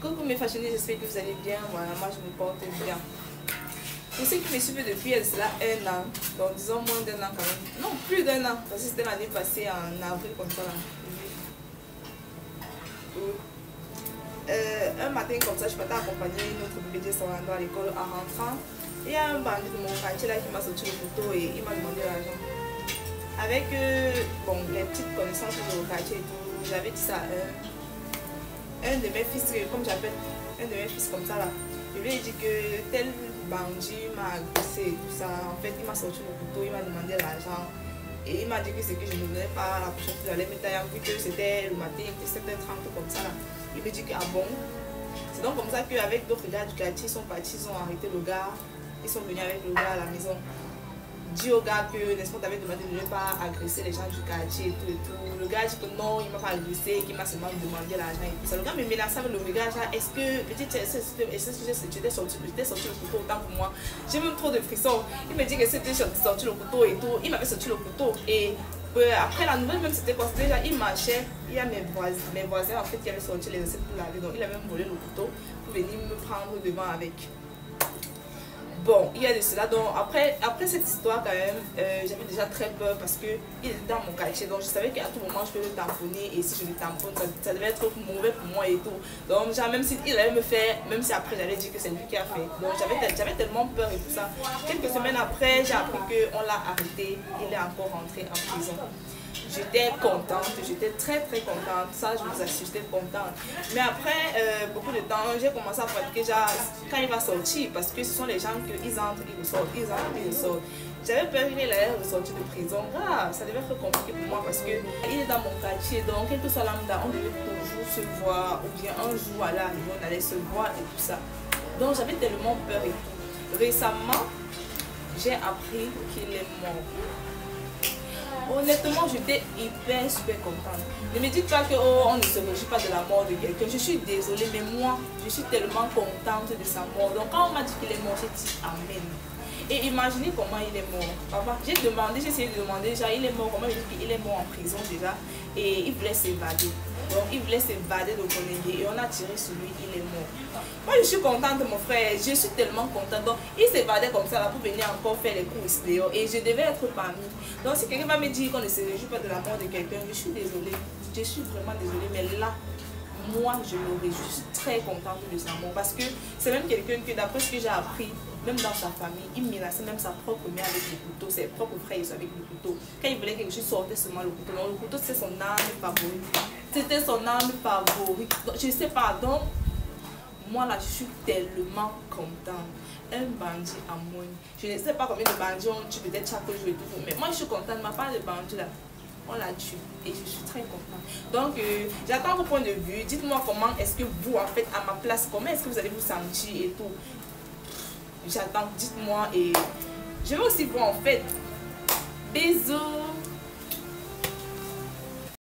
Coucou mes fashionnistes, j'espère que vous allez bien. Voilà, moi je me porte bien. Pour ceux qui me suivent depuis cela 1 an, donc disons moins d'1 an quand même. Non, plus d'1 an, parce que c'était l'année passée en avril comme ça. Là. Un matin comme ça, je partais accompagner notre bébé à l'école en rentrant. Il y a un bandit de mon quartier là qui m'a sorti le couteau et il m'a demandé l'argent. Avec bon, les petites connaissances de mon quartier et tout, j'avais dit ça à un de mes fils, comme j'appelle un de mes fils comme ça là. Je lui ai dit que tel bandit m'a agressé et tout ça. En fait, il m'a sorti le couteau, il m'a demandé l'argent. Et il m'a dit que c'est que je ne donnais pas la prochaine fois, j'allais me tailler, vu que c'était le matin, 17h30 comme ça là. Il me dit que ah bon. C'est donc comme ça qu'avec d'autres gars du quartier, ils sont partis, ils ont arrêté le gars. Ils sont venus avec le gars à la maison. Dit au gars que Nesmond avait demandé de ne pas agresser les gens du quartier et tout et tout. Le gars dit que non, il ne m'a pas agressé, qu'il m'a seulement demandé l'argent et tout ça. Le gars me menaçait avec le regard, genre, est-ce que j'étais sorti le couteau autant que moi? J'ai même trop de frissons. Il me dit que c'était sorti le couteau et tout. Il m'avait sorti le couteau et après la nouvelle même c'était quoi? C'était genre, il marchait, il y a mes voisins en fait qui avaient sorti les recettes pour laver. Donc il avait même volé le couteau pour venir me prendre devant avec. Bon, il y a de cela. Donc, après cette histoire, quand même, j'avais déjà très peur parce qu'il était dans mon quartier. Donc, je savais qu'à tout moment, je peux le tamponner. Et si je le tamponne, ça devait être mauvais pour moi et tout. Donc, genre, même s'il allait me faire, même si après, j'allais dire que c'est lui qui a fait. Donc, j'avais tellement peur et tout ça. Quelques semaines après, j'ai appris qu'on l'a arrêté. Il est encore rentré en prison. J'étais contente, j'étais très contente, ça je vous assure, j'étais contente. Mais après beaucoup de temps, j'ai commencé à pratiquer quand il va sortir, parce que ce sont les gens qu'ils entrent, ils ressortent, ils entrent, ils ressortent. J'avais peur qu'il allait ressortir de prison. Ah, ça devait être compliqué pour moi parce qu'il est dans mon quartier, donc quel que soit lambda, on devait toujours se voir, ou bien un jour à l'arrivée, on allait se voir et tout ça. Donc j'avais tellement peur et tout. Récemment, j'ai appris qu'il est mort. Honnêtement, j'étais super contente. Ne me dites pas que oh, on ne se réjouit pas de la mort de quelqu'un. Je suis désolée, mais moi, je suis tellement contente de sa mort. Donc quand on m'a dit qu'il est mort, j'ai dit amen. Et imaginez comment il est mort. Papa, j'ai essayé de demander déjà, il est mort, comment il dit qu'il est mort en prison déjà. Et il voulait s'évader. Donc il voulait s'évader de Konenge et on a tiré sur lui, il est mort. Moi je suis contente mon frère, je suis tellement contente. Donc il s'évadait comme ça là pour venir encore faire les courses dehors et je devais être parmi. Donc si quelqu'un va me dire qu'on ne se réjouit pas de la mort de quelqu'un, je suis désolée. Je suis vraiment désolée, mais là, moi je me réjouis, je suis très contente de sa mort parce que c'est même quelqu'un que d'après ce que j'ai appris, même dans sa famille, il menaçait même sa propre mère avec le couteau, ses propres frères avec le couteau. Quand il voulait quelque chose, sortait seulement le couteau. Donc le couteau c'est son arme favorite. C'était son arme favorite. Donc, je ne sais pas, donc moi là je suis tellement contente. Un bandit à moins. Je ne sais pas combien de bandits on tue peut-être chaque jour et tout. Mais moi je suis contente, ma part de bandit là. On l'a tué et je suis très contente. Donc, j'attends vos points de vue. Dites-moi comment est-ce que vous, en fait, à ma place, comment est-ce que vous allez vous sentir et tout. J'attends, dites-moi et je vais aussi voir, en fait. Bisous.